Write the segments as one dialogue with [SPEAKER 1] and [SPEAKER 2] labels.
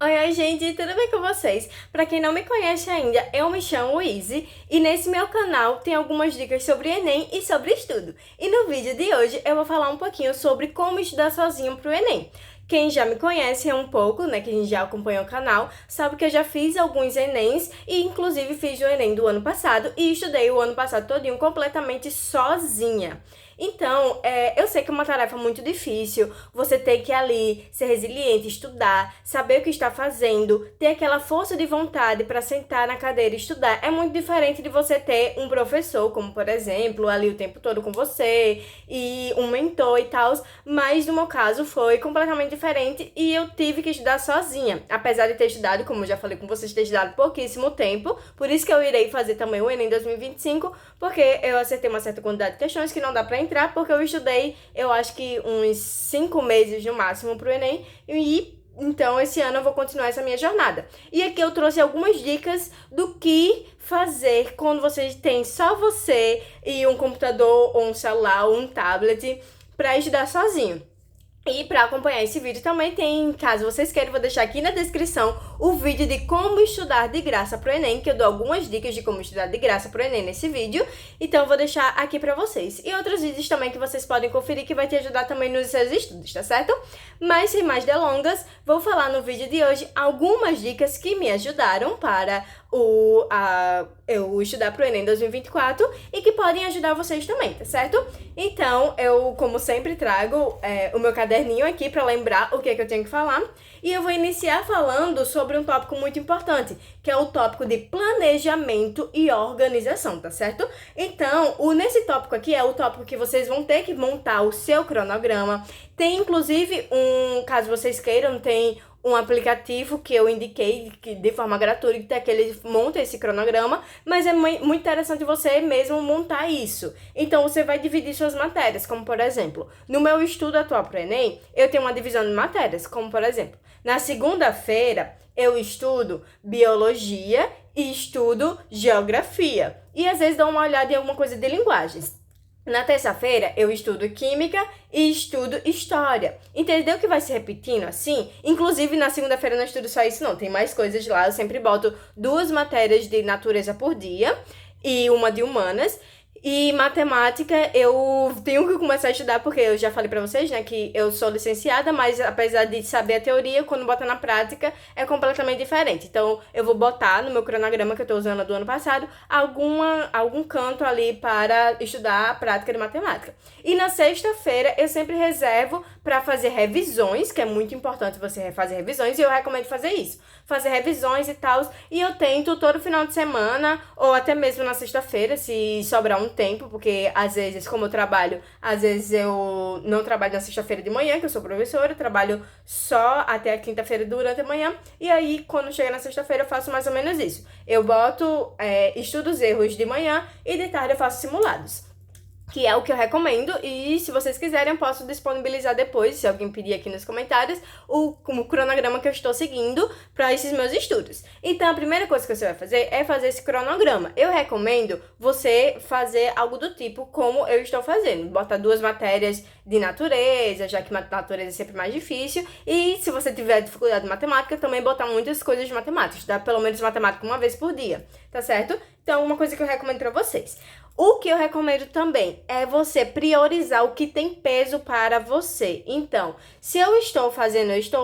[SPEAKER 1] Oi, gente, tudo bem com vocês? Pra quem não me conhece ainda, eu me chamo Izzy e nesse meu canal tem algumas dicas sobre Enem e sobre estudo. E no vídeo de hoje eu vou falar um pouquinho sobre como estudar sozinho pro Enem. Quem já me conhece um pouco, né, quem já acompanha o canal, sabe que eu já fiz alguns Enems e inclusive fiz o Enem do ano passado e estudei o ano passado todinho completamente sozinha. Então, eu sei que é uma tarefa muito difícil, você tem que ali ser resiliente, estudar, saber o que está fazendo, ter aquela força de vontade para sentar na cadeira e estudar. É muito diferente de você ter um professor, como por exemplo, ali o tempo todo com você, e um mentor e tal, mas no meu caso foi completamente diferente e eu tive que estudar sozinha. Apesar de ter estudado, como eu já falei com vocês, ter estudado pouquíssimo tempo, por isso que eu irei fazer também o Enem 2025, porque eu acertei uma certa quantidade de questões que não dá pra entrar, porque eu estudei, eu acho que uns 5 meses no máximo pro Enem, e então esse ano eu vou continuar essa minha jornada. E aqui eu trouxe algumas dicas do que fazer quando você tem só você e um computador, ou um celular, ou um tablet, pra estudar sozinho. E para acompanhar esse vídeo também tem, caso vocês queiram, vou deixar aqui na descrição o vídeo de como estudar de graça pro Enem, que eu dou algumas dicas de como estudar de graça pro Enem nesse vídeo, então eu vou deixar aqui pra vocês. E outros vídeos também que vocês podem conferir que vai te ajudar também nos seus estudos, tá certo? Mas sem mais delongas, vou falar no vídeo de hoje algumas dicas que me ajudaram para eu estudar pro Enem 2024 e que podem ajudar vocês também, tá certo? Então, eu, como sempre, trago o meu caderninho aqui para lembrar o que é que eu tenho que falar. E eu vou iniciar falando sobre um tópico muito importante, que é o tópico de planejamento e organização, tá certo? Então, nesse tópico aqui é o tópico que vocês vão ter que montar o seu cronograma. Tem, inclusive, caso vocês queiram, tem um aplicativo que eu indiquei que de forma gratuita, que ele monta esse cronograma, mas é muito interessante você mesmo montar isso. Então, você vai dividir suas matérias, como por exemplo, no meu estudo atual para o Enem, eu tenho uma divisão de matérias, como por exemplo, na segunda-feira eu estudo biologia e estudo geografia. E às vezes dou uma olhada em alguma coisa de linguagens. Na terça-feira, eu estudo Química e estudo História. Entendeu que vai se repetindo assim? Inclusive, na segunda-feira eu não estudo só isso, não. Tem mais coisas lá. Eu sempre boto 2 matérias de natureza por dia e uma de humanas. E matemática eu tenho que começar a estudar, porque eu já falei pra vocês, né, que eu sou licenciada, mas apesar de saber a teoria, quando bota na prática é completamente diferente. Então eu vou botar no meu cronograma que eu tô usando do ano passado, algum canto ali para estudar a prática de matemática. E na sexta-feira eu sempre reservo pra fazer revisões, que é muito importante você fazer revisões, e eu recomendo fazer isso. Fazer revisões e tal, e eu tento todo final de semana, ou até mesmo na sexta-feira, se sobrar um tempo, porque às vezes, como eu trabalho, às vezes eu não trabalho na sexta-feira de manhã, que eu sou professora, eu trabalho só até a quinta-feira durante a manhã, e aí quando chega na sexta-feira eu faço mais ou menos isso. Eu boto estudo os erros de manhã e de tarde eu faço simulados, que é o que eu recomendo, e se vocês quiserem eu posso disponibilizar depois, se alguém pedir aqui nos comentários, o cronograma que eu estou seguindo para esses meus estudos. Então a primeira coisa que você vai fazer é fazer esse cronograma. Eu recomendo você fazer algo do tipo como eu estou fazendo, botar 2 matérias de natureza, já que natureza é sempre mais difícil, e se você tiver dificuldade de matemática, também botar muitas coisas de matemática, estudar pelo menos matemática uma vez por dia, tá certo? Então uma coisa que eu recomendo para vocês. O que eu recomendo também é você priorizar o que tem peso para você. Então, se eu estou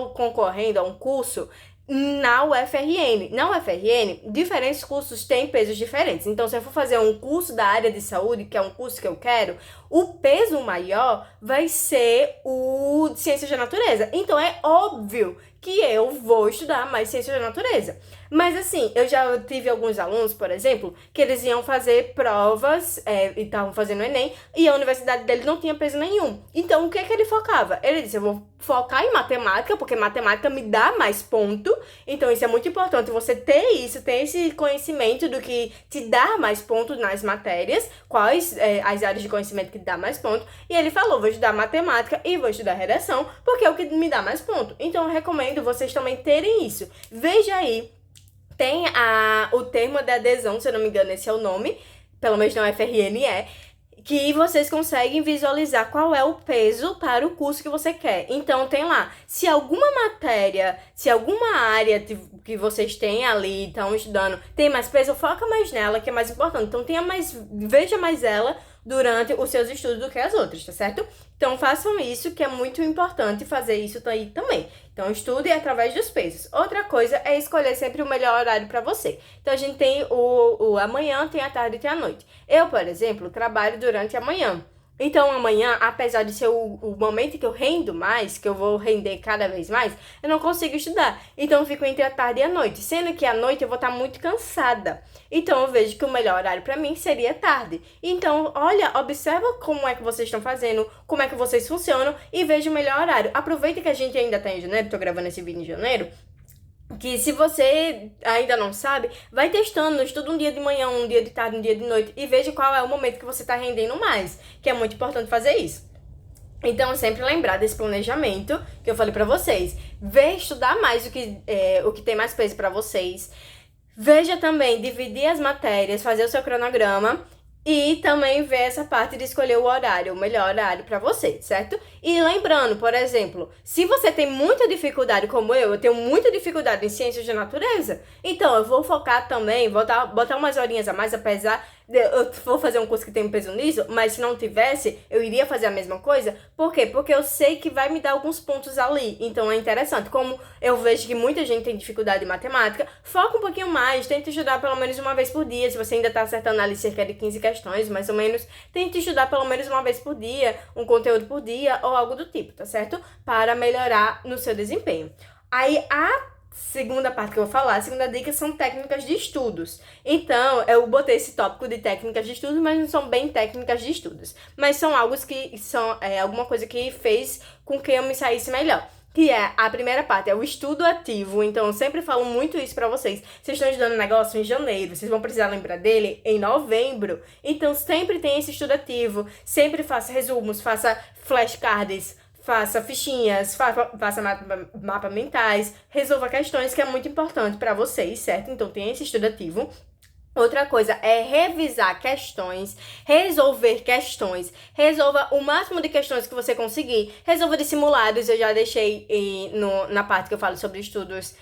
[SPEAKER 1] concorrendo a um curso na UFRN. Na UFRN, diferentes cursos têm pesos diferentes. Então, se eu for fazer um curso da área de saúde, que é um curso que eu quero, o peso maior vai ser o de Ciências da Natureza. Então, é óbvio que eu vou estudar mais Ciências da Natureza. Mas assim, eu já tive alguns alunos, por exemplo, que eles iam fazer provas e estavam fazendo Enem, e a universidade dele não tinha peso nenhum. Então, o que é que ele focava? Ele disse, eu vou focar em matemática, porque matemática me dá mais ponto. Então, isso é muito importante, você ter isso, ter esse conhecimento do que te dá mais pontos nas matérias, quais as áreas de conhecimento que te dá mais ponto. E ele falou, vou estudar matemática e vou estudar redação, porque é o que me dá mais ponto. Então, eu recomendo vocês também terem isso. Veja aí, tem o termo de adesão, se eu não me engano, esse é o nome, pelo menos na UFRN é, que vocês conseguem visualizar qual é o peso para o curso que você quer. Então, tem lá, se alguma matéria, se alguma área que vocês têm ali, estão estudando, tem mais peso, foca mais nela, que é mais importante. Então, veja mais ela durante os seus estudos do que as outras, tá certo? Então, façam isso, que é muito importante fazer isso aí também. Então, estude através dos pesos. Outra coisa é escolher sempre o melhor horário para você. Então, a gente tem o amanhã, tem a tarde e tem a noite. Eu, por exemplo, trabalho durante a manhã. Então, amanhã, apesar de ser o momento que eu rendo mais, que eu vou render cada vez mais, eu não consigo estudar. Então, eu fico entre a tarde e a noite. Sendo que à noite eu vou estar muito cansada. Então, eu vejo que o melhor horário para mim seria tarde. Então, olha, observa como é que vocês estão fazendo, como é que vocês funcionam e veja o melhor horário. Aproveita que a gente ainda tá em janeiro, tô gravando esse vídeo em janeiro, que se você ainda não sabe, vai testando, estuda um dia de manhã, um dia de tarde, um dia de noite e veja qual é o momento que você está rendendo mais, que é muito importante fazer isso. Então, sempre lembrar desse planejamento que eu falei pra vocês. Estudar mais o que tem mais peso pra vocês. Veja também, dividir as matérias, fazer o seu cronograma. E também ver essa parte de escolher o horário, o melhor horário para você, certo? E lembrando, por exemplo, se você tem muita dificuldade como eu tenho muita dificuldade em ciências de natureza, então eu vou focar também, botar umas horinhas a mais, apesar de eu vou fazer um curso que tem peso nisso, mas se não tivesse, eu iria fazer a mesma coisa. Por quê? Porque eu sei que vai me dar alguns pontos ali, então é interessante. Como eu vejo que muita gente tem dificuldade em matemática, foca um pouquinho mais, tenta estudar pelo menos uma vez por dia, se você ainda tá acertando ali cerca de 15 questões, mais ou menos, tente estudar pelo menos uma vez por dia, um conteúdo por dia ou algo do tipo, tá certo? Para melhorar no seu desempenho. Aí, a segunda parte que eu vou falar, a segunda dica são técnicas de estudos. Então, eu botei esse tópico de técnicas de estudos, mas não são bem técnicas de estudos. Mas são algo que são alguma coisa que fez com que eu me saísse melhor. Que é, a primeira parte é o estudo ativo. Então, eu sempre falo muito isso pra vocês. Vocês estão estudando negócio em janeiro, vocês vão precisar lembrar dele em novembro. Então, sempre tem esse estudo ativo. Sempre faça resumos, faça flashcards, faça fichinhas, faça mapas mentais, resolva questões, que é muito importante pra vocês, certo? Então, tem esse estudo ativo. Outra coisa é revisar questões, resolver questões, resolva o máximo de questões que você conseguir, resolva de simulados, eu já deixei na parte que eu falo sobre estudos,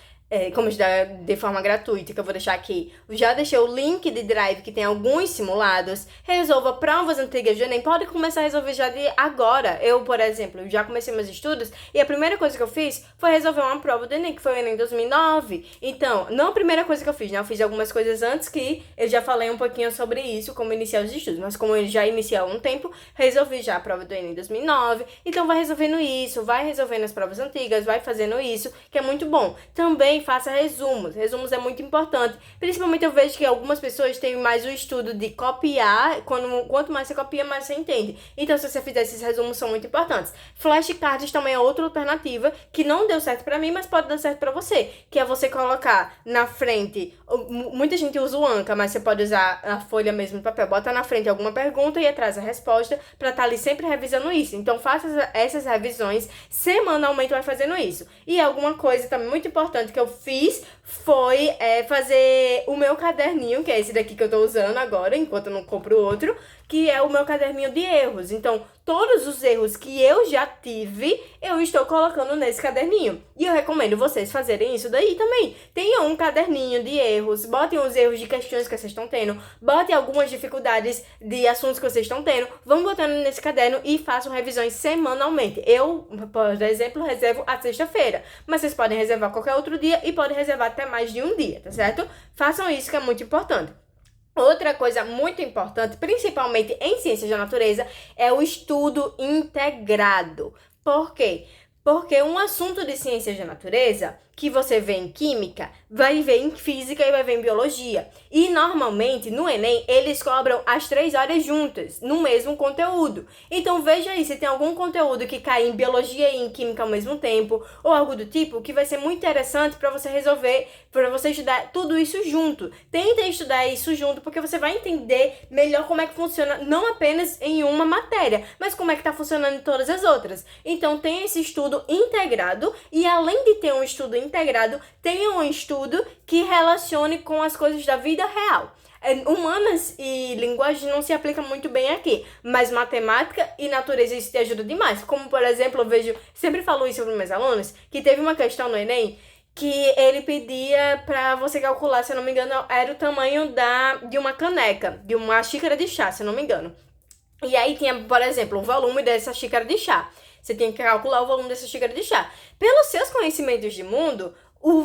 [SPEAKER 1] como estudar de forma gratuita, que eu vou deixar aqui. Já deixei o link de Drive, que tem alguns simulados. Resolva provas antigas do Enem. Pode começar a resolver já de agora. Eu, por exemplo, já comecei meus estudos e a primeira coisa que eu fiz foi resolver uma prova do Enem, que foi o Enem 2009. Então, não a primeira coisa que eu fiz, né? Eu fiz algumas coisas antes que eu já falei um pouquinho sobre isso, como iniciar os estudos. Mas como eu já iniciei há um tempo, resolvi já a prova do Enem 2009. Então, vai resolvendo isso, vai resolvendo as provas antigas, vai fazendo isso, que é muito bom. Também faça resumos. Resumos é muito importante. Principalmente eu vejo que algumas pessoas têm mais o estudo de copiar. Quanto mais você copia, mais você entende. Então, se você fizer esses resumos, são muito importantes. Flashcards também é outra alternativa que não deu certo pra mim, mas pode dar certo pra você. Que é você colocar na frente... Muita gente usa o Anca, mas você pode usar a folha mesmo de papel. Bota na frente alguma pergunta e atrás a resposta pra estar ali sempre revisando isso. Então, faça essas revisões. Semanalmente vai fazendo isso. E alguma coisa também muito importante que eu fiz foi fazer o meu caderninho, que é esse daqui que eu tô usando agora, enquanto eu não compro outro, que é o meu caderninho de erros. Então, todos os erros que eu já tive, eu estou colocando nesse caderninho. E eu recomendo vocês fazerem isso daí também. Tenham um caderninho de erros, botem os erros de questões que vocês estão tendo, botem algumas dificuldades de assuntos que vocês estão tendo, vão botando nesse caderno e façam revisões semanalmente. Eu, por exemplo, reservo a sexta-feira, mas vocês podem reservar qualquer outro dia e podem reservar até mais de um dia, tá certo? Façam isso, que é muito importante. Outra coisa muito importante, principalmente em ciências da natureza, é o estudo integrado. Por quê? Porque um assunto de ciências da natureza que você vê em química, vai ver em física e vai ver em biologia. E normalmente no Enem eles cobram as 3 horas juntas, no mesmo conteúdo. Então veja aí se tem algum conteúdo que cai em biologia e em química ao mesmo tempo, ou algo do tipo, que vai ser muito interessante para você resolver, para você estudar tudo isso junto. Tenta estudar isso junto, porque você vai entender melhor como é que funciona, não apenas em uma matéria, mas como é que está funcionando em todas as outras. Então tem esse estudo integrado, e além de ter um estudo integrado, tenha um estudo que relacione com as coisas da vida real. Humanas e linguagem não se aplicam muito bem aqui, mas matemática e natureza isso te ajuda demais. Como, por exemplo, eu vejo, sempre falo isso para meus alunos, que teve uma questão no Enem que ele pedia pra você calcular, se eu não me engano, era o tamanho de uma caneca, de uma xícara de chá, se eu não me engano. E aí tinha, por exemplo, o volume dessa xícara de chá. Você tem que calcular o volume dessa xícara de chá. Pelos seus conhecimentos de mundo,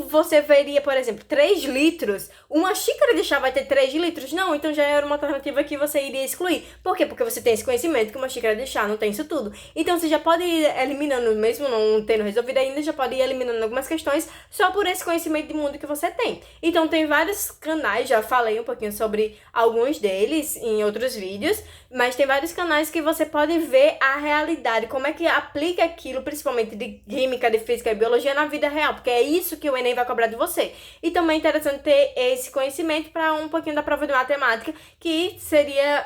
[SPEAKER 1] você veria, por exemplo, 3 litros. Uma xícara de chá vai ter 3 litros? Não, então já era uma alternativa que você iria excluir. Por quê? Porque você tem esse conhecimento que uma xícara de chá não tem isso tudo. Então você já pode ir eliminando, mesmo não tendo resolvido ainda, já pode ir eliminando algumas questões só por esse conhecimento de mundo que você tem. Então tem vários canais, já falei um pouquinho sobre alguns deles em outros vídeos, mas tem vários canais que você pode ver a realidade, como é que aplica aquilo, principalmente de química, de física e biologia na vida real, porque é isso que o Enem vai cobrar de você. E também é interessante ter esse conhecimento para um pouquinho da prova de matemática, que seria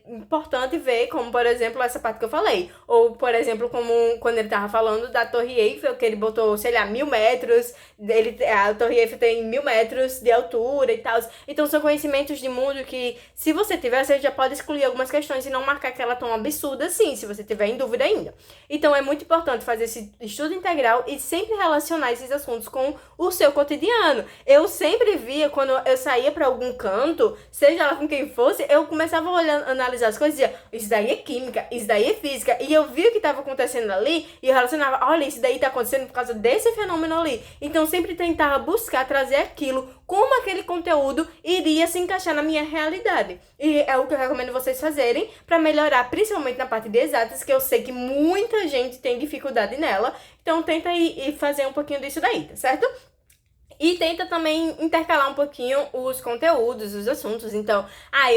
[SPEAKER 1] importante ver, como por exemplo essa parte que eu falei, ou por exemplo como quando ele tava falando da Torre Eiffel, que ele botou, sei lá, 1000 metros, a Torre Eiffel tem 1000 metros de altura e tal. Então são conhecimentos de mundo que, se você tiver, você já pode excluir algumas questões e não marcar aquela tão absurda assim, se você tiver em dúvida ainda. Então é muito importante fazer esse estudo integral e sempre relacionar esses assuntos com o seu cotidiano. Eu sempre via, quando eu saía pra algum canto, seja lá com quem fosse, eu começava a olhar, analisar as coisas e dizia, isso daí é química, isso daí é física, e eu via o que estava acontecendo ali e eu relacionava, olha, isso daí tá acontecendo por causa desse fenômeno ali. Então sempre tentava buscar trazer aquilo, como aquele conteúdo iria se encaixar na minha realidade. E é o que eu recomendo vocês fazerem para melhorar, principalmente na parte de exatas, que eu sei que muita gente tem dificuldade nela. Então tenta ir fazer um pouquinho disso daí, tá certo? E tenta também intercalar um pouquinho os conteúdos, os assuntos. Então,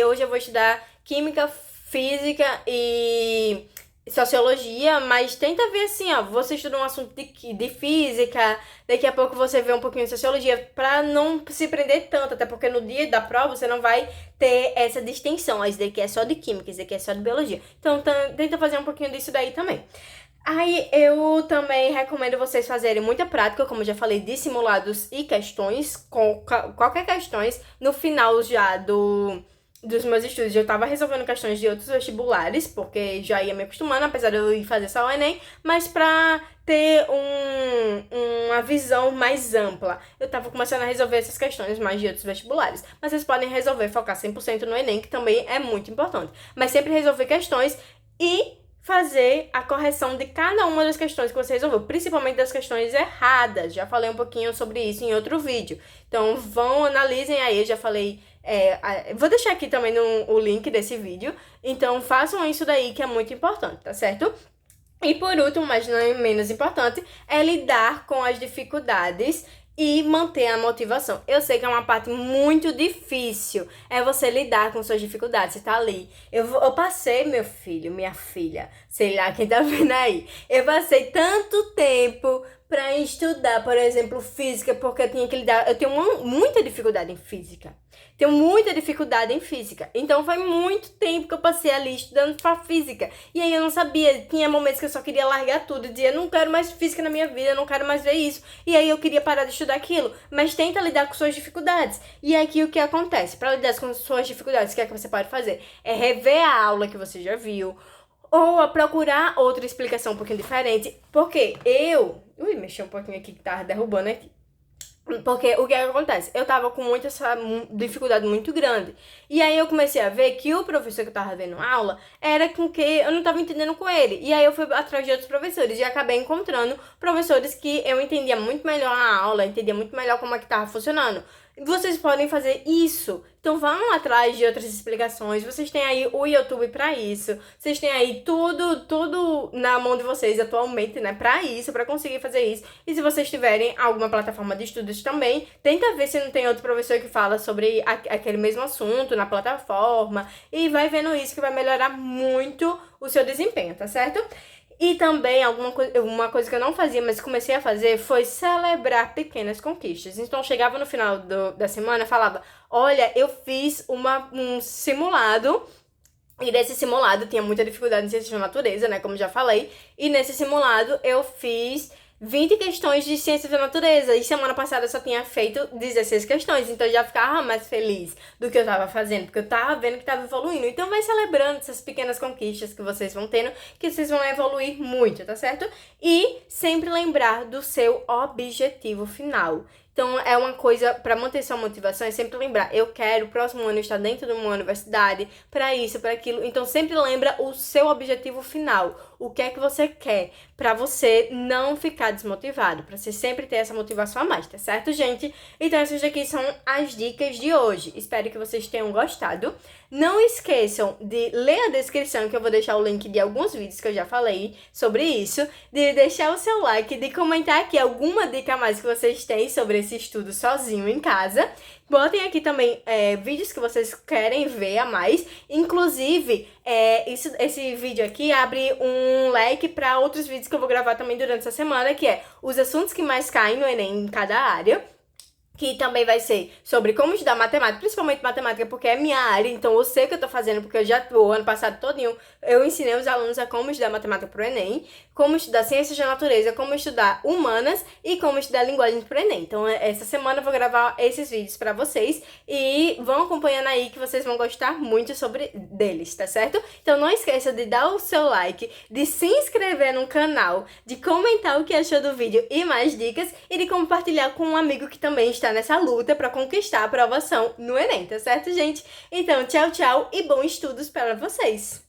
[SPEAKER 1] hoje eu vou estudar química, física e sociologia, mas tenta ver assim, ó, você estuda um assunto de física, daqui a pouco você vê um pouquinho de sociologia, pra não se prender tanto, até porque no dia da prova você não vai ter essa distinção, isso daqui é só de química, isso daqui é só de biologia. Então tenta fazer um pouquinho disso daí também. Aí eu também recomendo vocês fazerem muita prática, como eu já falei, de simulados e questões, com qualquer questões, no final já dos meus estudos. Eu tava resolvendo questões de outros vestibulares, porque já ia me acostumando, apesar de eu ir fazer só o Enem, mas pra ter uma visão mais ampla. Eu tava começando a resolver essas questões mais de outros vestibulares. Mas vocês podem resolver, focar 100% no Enem, que também é muito importante. Mas sempre resolver questões e fazer a correção de cada uma das questões que você resolveu, principalmente das questões erradas. Já falei um pouquinho sobre isso em outro vídeo. Então analisem aí, eu já falei. Vou deixar aqui também o link desse vídeo. Então façam isso daí que é muito importante, tá certo? E por último, mas não é menos importante, é lidar com as dificuldades e manter a motivação. Eu sei que é uma parte muito difícil, é você lidar com suas dificuldades, você tá ali. Eu passei, meu filho, minha filha, sei lá quem tá vendo aí, eu passei tanto tempo pra estudar, por exemplo, física, porque eu tinha que lidar, eu tenho muita dificuldade em física. Tenho muita dificuldade em física. Então foi muito tempo que eu passei ali estudando pra física. E aí eu não sabia, tinha momentos que eu só queria largar tudo, dizia, não quero mais física na minha vida, não quero mais ver isso. E aí eu queria parar de estudar aquilo. Mas tenta lidar com suas dificuldades. E aqui o que acontece? Pra lidar com suas dificuldades, o que é que você pode fazer? É rever a aula que você já viu, ou a procurar outra explicação um pouquinho diferente. Porque mexi um pouquinho aqui que tava derrubando aqui. Porque o que acontece? Eu tava com essa dificuldade muito grande. E aí eu comecei a ver que o professor que eu tava vendo aula era com que eu não tava entendendo com ele. E aí eu fui atrás de outros professores e acabei encontrando professores que eu entendia muito melhor a aula, entendia muito melhor como é que tava funcionando. Vocês podem fazer isso. Então vão atrás de outras explicações. Vocês têm aí o YouTube pra isso. Vocês têm aí tudo na mão de vocês atualmente, né? Pra isso, pra conseguir fazer isso. E se vocês tiverem alguma plataforma de estudos também, tenta ver se não tem outro professor que fala sobre aquele mesmo assunto na plataforma. E vai vendo isso que vai melhorar muito o seu desempenho, tá certo? E também uma coisa que eu não fazia, mas comecei a fazer, foi celebrar pequenas conquistas. Então, chegava no final da semana e falava, olha, eu fiz um simulado, e nesse simulado tinha muita dificuldade em ciências da natureza, né, como já falei, e nesse simulado eu fiz 20 questões de ciências da natureza. E semana passada eu só tinha feito 16 questões. Então eu já ficava mais feliz do que eu tava fazendo, porque eu tava vendo que tava evoluindo. Então vai celebrando essas pequenas conquistas que vocês vão tendo, que vocês vão evoluir muito, tá certo? E sempre lembrar do seu objetivo final. Então, é uma coisa, para manter sua motivação, é sempre lembrar, eu quero, o próximo ano, estar dentro de uma universidade, para isso, para aquilo. Então, sempre lembra o seu objetivo final. O que é que você quer, para você não ficar desmotivado, para você sempre ter essa motivação a mais, tá certo, gente? Então, essas daqui são as dicas de hoje. Espero que vocês tenham gostado. Não esqueçam de ler a descrição, que eu vou deixar o link de alguns vídeos que eu já falei sobre isso, de deixar o seu like, de comentar aqui alguma dica a mais que vocês têm sobre esse estudo sozinho em casa. Botem aqui também vídeos que vocês querem ver a mais. Inclusive, esse vídeo aqui abre um leque para outros vídeos que eu vou gravar também durante essa semana, que é os assuntos que mais caem no Enem em cada área. Que também vai ser sobre como estudar matemática, principalmente matemática, porque é minha área, então eu sei o que eu tô fazendo, porque eu já tô, ano passado todinho, eu ensinei os alunos a como estudar matemática pro Enem, como estudar ciências da natureza, como estudar humanas e como estudar linguagem pro Enem. Então, essa semana eu vou gravar esses vídeos pra vocês e vão acompanhando aí que vocês vão gostar muito deles, tá certo? Então, não esqueça de dar o seu like, de se inscrever no canal, de comentar o que achou do vídeo e mais dicas e de compartilhar com um amigo que também está nessa luta para conquistar a aprovação no Enem, tá certo, gente? Então, tchau, tchau e bons estudos para vocês!